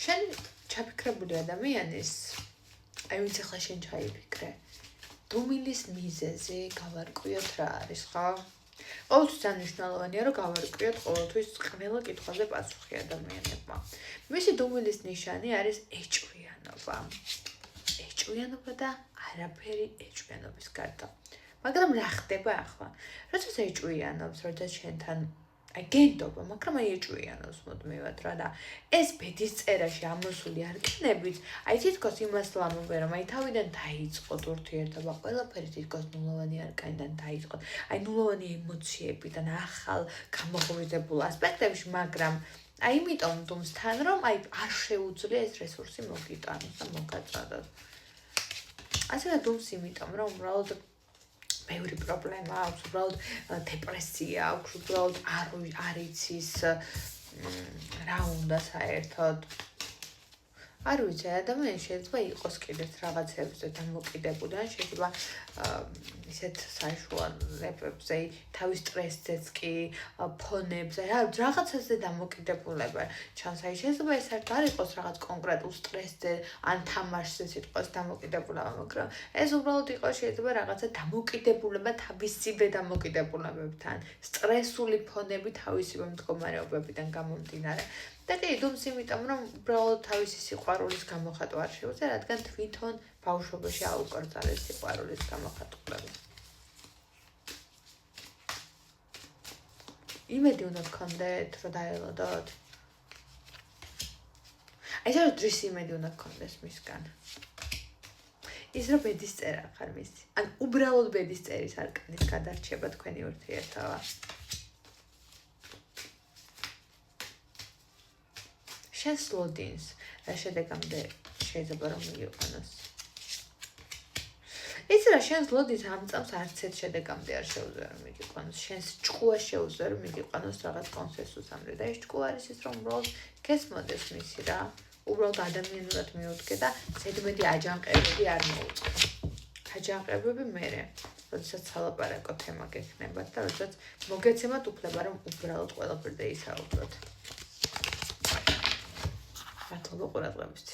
შენ ჩაფიქრებული ადამიანის აი ვინც ახლა შენ ჩაიფიქრე დუმილის მიზეზი გავარკვიოთ რა არის ხო? ყოველთვის მნიშვნელოვანია რომ გავარკვიოთ ყოველთვის ყველა კითხვაზე პასუხი ადამიანებმა. მისი დუმილის ნიშანი არის ეჭვიანობა. ეჭვიანობა და არაფერი ეჭვიანობის გარდა. მაგრამ რა ხდება ახლა? როდესაც ეჭვიანობს, როდესაც შენთან აი გენდობა, მაგრამ აი ეჭვიანობს მუდმივად რა და ეს ბედის წერაში ამოსული არკინებით, აი თითქოს იმას ლამობენ, რომ აი თავიდან დაიწყოთ ურთიერთობა, ყველაფერი თითქოს ნულოვანი არკანიდან დაიწყოთ, აი ნულოვანი ემოციებიდან ახალ გამოღვიძებულ ასპექტებში, მაგრამ აი იმიტომ დუმს თან რომ აი არ შეუძლია ეს რესურსი მოგიტანოს და მოგაწოდოთ. ასევე დუმს იმიტომ რომ უბრალოდ ბევრი პრობლემა აქვს, უბრალოდ დეპრესია აქვს, უბრალოდ არ იცის რა უნდა საერთოდ. არ ვიცი, ადამიანი შეიძლება იყოს კიდეც რაღაცებზე დამოკიდებული, ან შეიძლება ისეთ საშუალებებზე, თავის სტრესზეც კი, ფონებზე, რაღაცაზე დამოკიდებულება ჩანს. აი შეიძლება ეს არ იყოს რაღაც კონკრეტულ სტრესზე, ან თამაშზე სიტყვას დამოკიდებულება, მაგრამ ეს უბრალოდ იყოს შეიძლება რაღაცა დამოკიდებულება თავისივე დამოკიდებულებებთან, სტრესული ფონები თავისივე მდგომარეობებიდან გამომდინარე. და კი დუმს იმიტომ რომ უბრალოდ თავისი სიყვარულის გამოხატვა არ შეუძლია, რადგან თვითონ ბავშვობაში აუკრძალეს სიყვარულის გამოხატულები. იმედი უნდა გქონდეთ, რომ დაელოდოთ. აი ეს დრის იმედი უნდა გქონდეს მისგან. ის რომ ბედის წერა ხარ მისი. ან უბრალოდ ბედის წერის არკანის გადარჩება თქვენი ურთიერთობა. შენს ლოდინს რა შედეგამდე შეიძლება რომ მიგიყვანოს. იცი რა შენს ლოდინს ამ წამს არც ერთ შედეგამდე არ შეუძლია რომ მიგიყვანოს. შენს ჭკუას შეუძლია რომ მიგიყვანოს რაღაც კონსენსუსამდე და ეს ჭკუა არის ის რომ უბრალოდ გესმოდეს მისი რა. უბრალოდ ადამიანურად მიუდგე და ზედმეტი აჯანყებები არ მოუწყო. აჯანყებები მერე, როდესაც სალაპარაკო თემა გექნებათ და როდესაც მოგეცემათ უფლება რომ უბრალოდ ყველაფერზე ისაუბროთ. მადლობა ყურადღებისთვის.